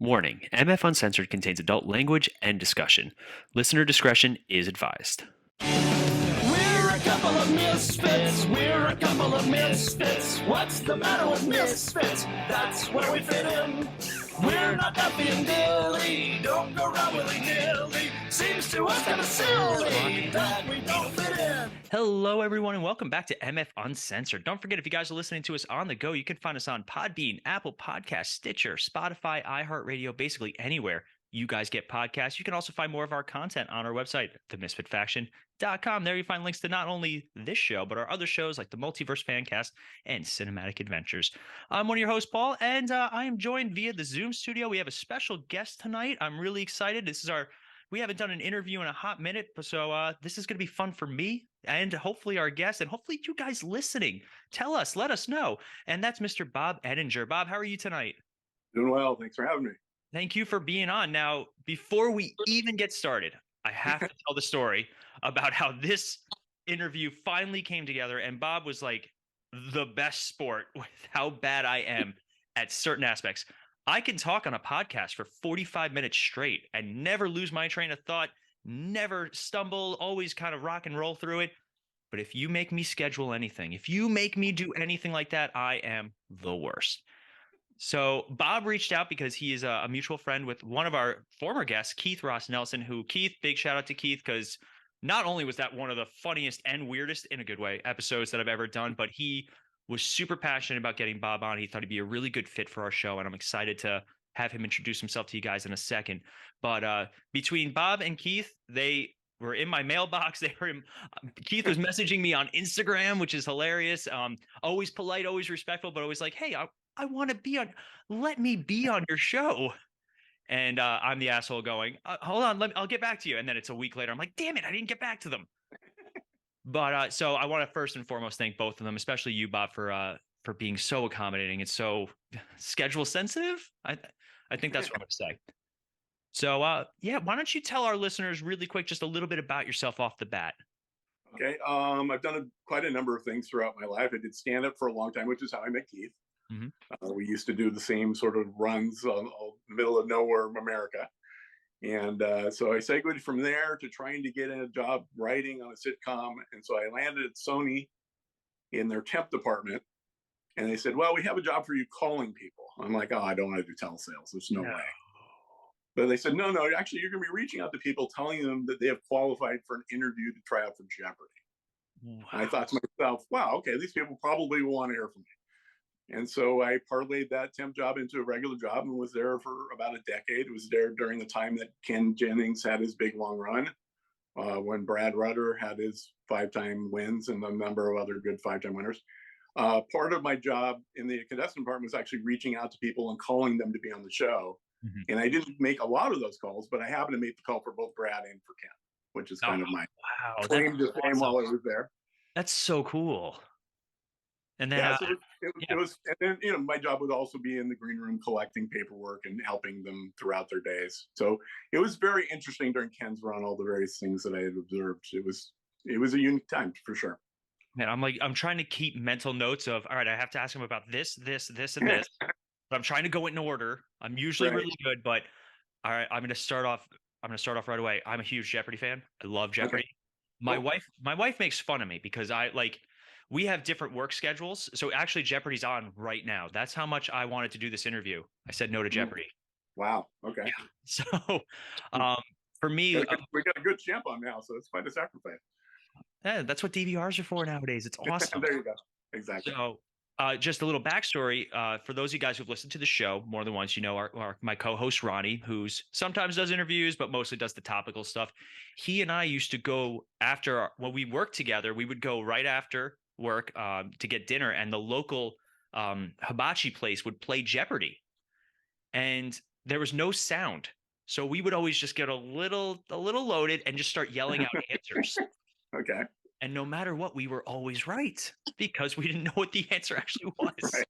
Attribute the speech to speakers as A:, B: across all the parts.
A: Warning: MF Uncensored contains adult language and discussion. Listener discretion is advised.
B: We're a couple of misfits. We're a couple of misfits. What's the matter with misfits? That's where we fit in. We're not Duffy and Dilly. Don't go around willy-nilly. Seems to us kind of silly that we don't fit in.
A: Hello, everyone, and welcome back to MF Uncensored. Don't forget, if you guys are listening to us on the go, you can find us on Podbean, Apple Podcasts, Stitcher, Spotify, iHeartRadio, basically anywhere you guys get podcasts. You can also find more of our content on our website, themisfitfaction.com. There you find links to not only this show, but our other shows like the Multiverse Fancast and Cinematic Adventures. I'm one of your hosts, Paul, and I am joined via the Zoom studio. We have a special guest tonight. I'm really excited. We haven't done an interview in a hot minute, so this is going to be fun for me and hopefully our guests and hopefully you guys listening. Let us know. And that's Mr. Bob Ettinger. Bob, how are you tonight?
C: Doing well. Thanks for having me.
A: Thank you for being on. Now, before we even get started, I have to tell the story about how this interview finally came together. And Bob was like the best sport with how bad I am at certain aspects. I can talk on a podcast for 45 minutes straight and never lose my train of thought, never stumble, always kind of rock and roll through it. But if you make me schedule anything, if you make me do anything like that, I am the worst. So Bob reached out because he is a mutual friend with one of our former guests, Keith Ross Nelson, Keith, big shout out to Keith, because not only was that one of the funniest and weirdest, in a good way, episodes that I've ever done, but he was super passionate about getting Bob on. He thought he'd be a really good fit for our show, and I'm excited to have him introduce himself to you guys in a second. But between Bob and Keith, they were in my mailbox. Keith was messaging me on Instagram, which is hilarious. Always polite, always respectful, but always like, hey, I want to be on, let me be on your show. And I'm the asshole going, hold on, I'll get back to you. And then it's a week later. I'm like, damn it, I didn't get back to them. But so I want to first and foremost thank both of them, especially you, Bob, for being so accommodating and so schedule sensitive. I think that's what I'm going to say. So yeah, why don't you tell our listeners really quick just a little bit about yourself off the bat?
C: Okay. I've done quite a number of things throughout my life. I did stand up for a long time, which is how I met Keith.
A: Mm-hmm.
C: We used to do the same sort of runs on middle of nowhere America. And so I segued from there to trying to get in a job writing on a sitcom. And so I landed at Sony in their temp department. And they said, well, we have a job for you calling people. I'm like, oh, I don't want to do telesales. There's no way. But they said, no, actually, you're going to be reaching out to people, telling them that they have qualified for an interview to try out for Jeopardy. Wow. And I thought to myself, wow, okay, these people probably will want to hear from me. And so I parlayed that temp job into a regular job and was there for about a decade. It was there during the time that Ken Jennings had his big long run, when Brad Rutter had his 5-time wins and a number of other good 5-time winners. Part of my job in the contestant department was actually reaching out to people and calling them to be on the show. Mm-hmm. And I didn't make a lot of those calls, but I happened to make the call for both Brad and for Ken, which is kind of my claim to fame while I was there.
A: That's so cool. And then,
C: yeah, so it was, and then, my job would also be in the green room collecting paperwork and helping them throughout their days. So it was very interesting during Ken's run, all the various things that I had observed. It was a unique time for sure.
A: Man, I'm trying to keep mental notes of, all right, I have to ask him about this, and this. But I'm trying to go in order. I'm usually really good, but all right, I'm going to start off right away. I'm a huge Jeopardy fan. I love Jeopardy. Okay. My wife makes fun of me because we have different work schedules. So actually Jeopardy's on right now. That's how much I wanted to do this interview. I said no to Jeopardy.
C: Wow. Okay.
A: Yeah. So for me,
C: we got a good champ on now, so it's quite a sacrifice.
A: Yeah, that's what DVRs are for nowadays. It's awesome.
C: There you go. Exactly.
A: So just a little backstory for those of you guys who've listened to the show more than once. My co-host Ronnie, who's sometimes does interviews but mostly does the topical stuff. He and I used to go when we worked together. We would go right after work to get dinner, and the local hibachi place would play Jeopardy, and there was no sound, so we would always just get a little loaded and just start yelling out answers.
C: Okay.
A: And no matter what, we were always right because we didn't know what the answer actually was.
C: Right.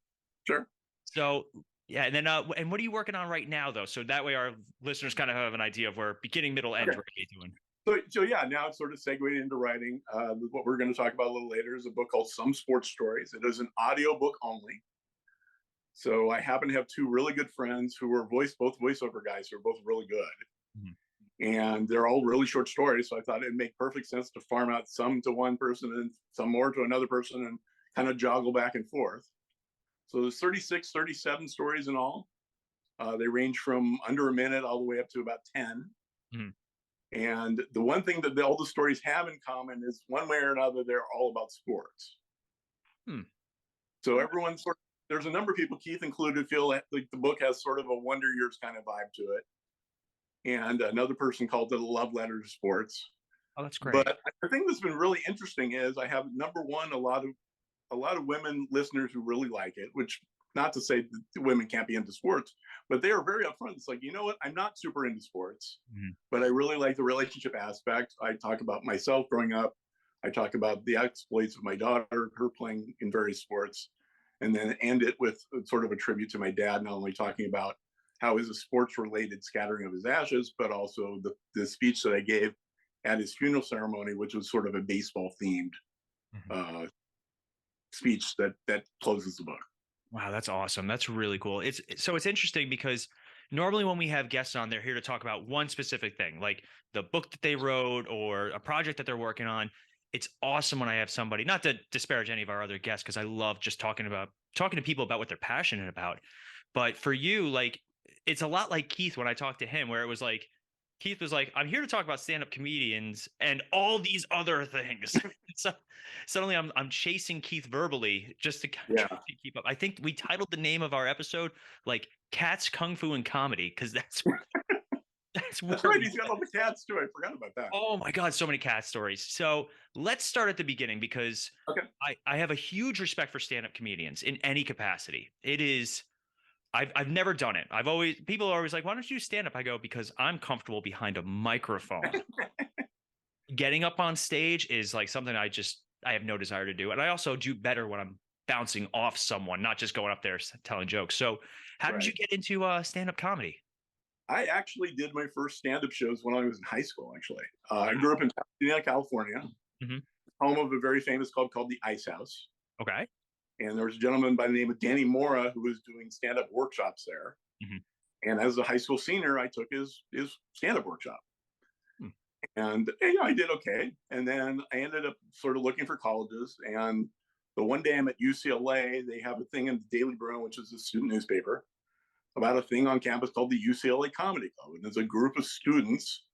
C: Sure.
A: So, yeah. And then, and what are you working on right now, though? So that way our listeners kind of have an idea of where beginning, middle, end, what are you doing?
C: So yeah, now it's sort of segued into writing. What we're going to talk about a little later is a book called Some Sports Stories. It is an audio book only. So I happen to have two really good friends who are both voiceover guys who are both really good.
A: Mhm.
C: And they're all really short stories. So I thought it'd make perfect sense to farm out some to one person and some more to another person and kind of joggle back and forth. So there's 36, 37 stories in all. They range from under a minute all the way up to about 10.
A: Mhm.
C: And the one thing that all the stories have in common is one way or another, they're all about sports.
A: Hmm.
C: So everyone sort of, there's a number of people, Keith included, feel like the book has sort of a Wonder Years kind of vibe to it. And another person called it a love letter to sports.
A: Oh, that's great.
C: But the thing that's been really interesting is I have, number one, a lot of women listeners who really like it, which not to say that women can't be into sports, but they are very upfront. It's like, you know what? I'm not super into sports, but I really like the relationship aspect. I talk about myself growing up. I talk about the exploits of my daughter, her playing in various sports, and then end it with sort of a tribute to my dad, not only talking about how is a sports related scattering of his ashes, but also the speech that I gave at his funeral ceremony, which was sort of a baseball themed
A: Mhm.
C: speech that closes the book.
A: Wow, that's awesome. That's really cool. It's interesting because normally when we have guests on, they're here to talk about one specific thing, like the book that they wrote or a project that they're working on. It's awesome when I have somebody, not to disparage any of our other guests, because I love just talking to people about what they're passionate about. But for you, like it's a lot like Keith when I talked to him, where it was like Keith was like, I'm here to talk about stand-up comedians and all these other things. So suddenly I'm chasing Keith verbally just to try
C: Yeah,
A: to keep up. I think we titled the name of our episode like Cats, Kung Fu, and Comedy, because that's
C: that's
A: where
C: right.
A: we
C: He's got all the cats too. I forgot about that.
A: oh my God, so many cat stories. So let's start at the beginning because
C: Okay.
A: I have a huge respect for stand-up comedians in any capacity. It is I've never done it. People are always like, why don't you do stand-up? I go, because I'm comfortable behind a microphone. Getting up on stage is like something I have no desire to do. And I also do better when I'm bouncing off someone, not just going up there telling jokes. So how did you
C: Right.
A: get into stand-up comedy?
C: I actually did my first stand-up shows when I was in high school. Actually, I
A: Wow.
C: grew up in Pasadena, California,
A: Hmm.
C: home of a very famous club called the Ice House.
A: Okay.
C: And there was a gentleman by the name of Danny Mora who was doing stand-up workshops there.
A: Hmm.
C: And as a high school senior, I took his stand-up workshop.
A: Hmm.
C: And I did okay. And then I ended up sort of looking for colleges. And the one day I'm at UCLA, they have a thing in the Daily Bruin, which is a student newspaper, about a thing on campus called the UCLA Comedy Club. And there's a group of students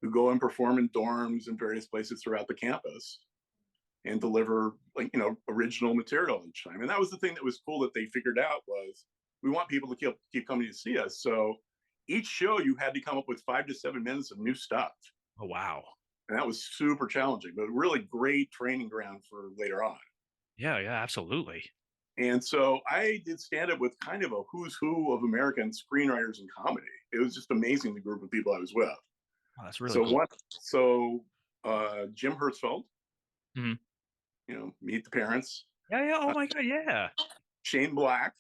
C: who go and perform in dorms and various places throughout the campus and deliver original material each time. And that was the thing that was cool that they figured out was we want people to keep coming to see us. So each show you had to come up with 5 to 7 minutes of new stuff.
A: Oh, wow.
C: And that was super challenging, but really great training ground for later on.
A: Yeah, yeah, absolutely.
C: And so I did stand up with kind of a who's who of American screenwriters and comedy. It was just amazing the group of people I was with.
A: Oh, that's really
C: So
A: cool.
C: Jim Hertzfeld,
A: Mhm.
C: Meet the Parents,
A: Yeah, yeah. Oh
C: uh,
A: my God, yeah.
C: Shane Black,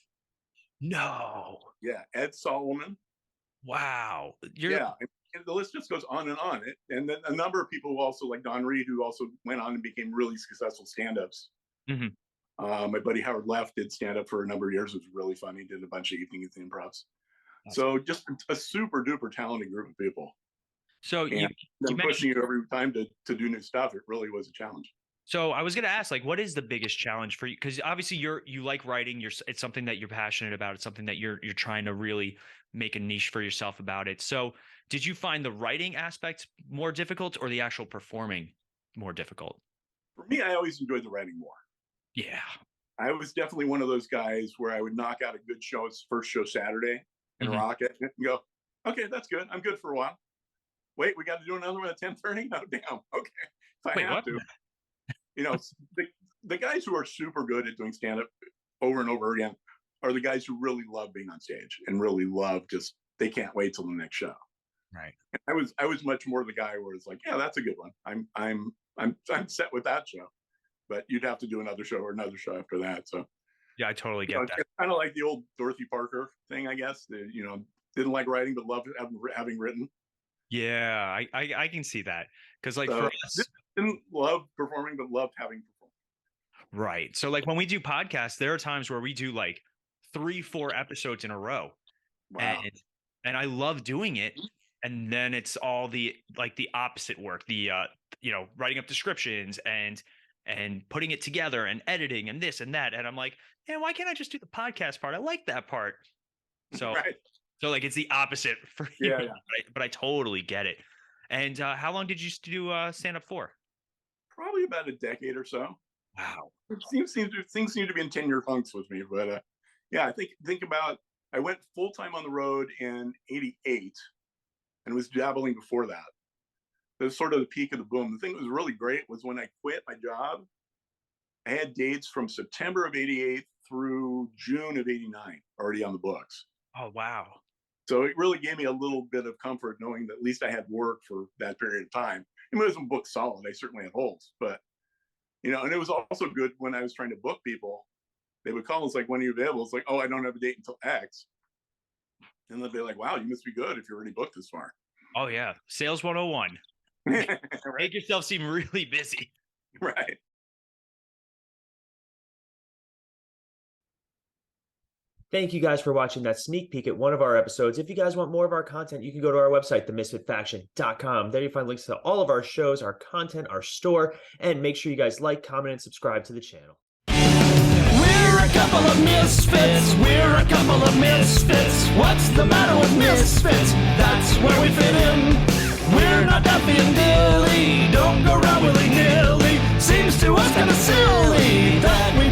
A: No.
C: yeah, Ed Solomon,
A: Wow.
C: yeah. And the list just goes on and on. And then a number of people who also, like Don Reed, who also went on and became really successful stand-ups.
A: Mhm.
C: My buddy Howard Leff did stand up for a number of years. It was really fun. He did a bunch of evening at the improvs.
A: That's
C: So just a super duper talented group of people.
A: so
C: And
A: you
C: then
A: mentioned
C: pushing you every time to do new stuff, it really was a challenge.
A: so I was going to ask, like, what is the biggest challenge for you? Because obviously you like writing. It's something that you're passionate about. It's something that you're trying to really make a niche for yourself about it. So did you find the writing aspect more difficult or the actual performing more difficult?
C: For me, I always enjoyed the writing more.
A: Yeah.
C: I was definitely one of those guys where I would knock out a good show, first show Saturday, and
A: Mhm.
C: rock it and go, okay, that's good. I'm good for a while. Wait, we got to do another one at 10:30? Oh, damn. Okay. If I
A: Wait,
C: have
A: what?
C: to. You know, the guys who are super good at doing stand up over and over again are the guys who really love being on stage and really love just, they can't wait till the next show.
A: Right.
C: And I was much more the guy where it's like, yeah, that's a good one. I'm set with that show, but you'd have to do another show or another show after that. So
A: Yeah, I totally get that.
C: it's kind of like the old Dorothy Parker thing, I guess. Didn't like writing but loved having written.
A: Yeah, I can see that because like for
C: So
A: us,
C: didn't love performing but loved having performed.
A: right. So like when we do podcasts, there are times where we do like 3-4 episodes in a row.
C: Wow.
A: And I love doing it. And then it's all the opposite work, the writing up descriptions and putting it together and editing and this and that. And I'm like, man, why can't I just do the podcast part? I like that part. So
C: Right.
A: so like it's the opposite for you.
C: Yeah.
A: But I totally get it. And how long did you do stand up for?
C: Probably about a decade or so.
A: Wow.
C: Things seem to be in 10-year hunks with me, but yeah, I think about, I went full time on the road in '88 and was dabbling before that. It was sort of the peak of the boom. The thing that was really great was when I quit my job, I had dates from September of '88 through June of '89 already on the books.
A: Oh, wow.
C: So it really gave me a little bit of comfort knowing that at least I had work for that period of time. I mean, it wasn't booked solid. I certainly had holes, but and it was also good when I was trying to book people. They would call us like, when are you available? It's like, oh, I don't have a date until X. And they'd be like, wow, you must be good if you're already booked this far.
A: Oh, yeah. Sales 101.
C: Right.
A: Make yourself seem really busy.
C: Right.
D: Thank you guys for watching that sneak peek at one of our episodes. If you guys want more of our content, you can go to our website, themisfitfaction.com. There you find links to all of our shows, our content, our store, and make sure you guys like, comment, and subscribe to the channel.
B: We're a couple of misfits. We're a couple of misfits. What's the matter with misfits? That's where we fit in. We're not Duffy and Dilly. Don't go around willy-nilly. Seems to us kind of silly that we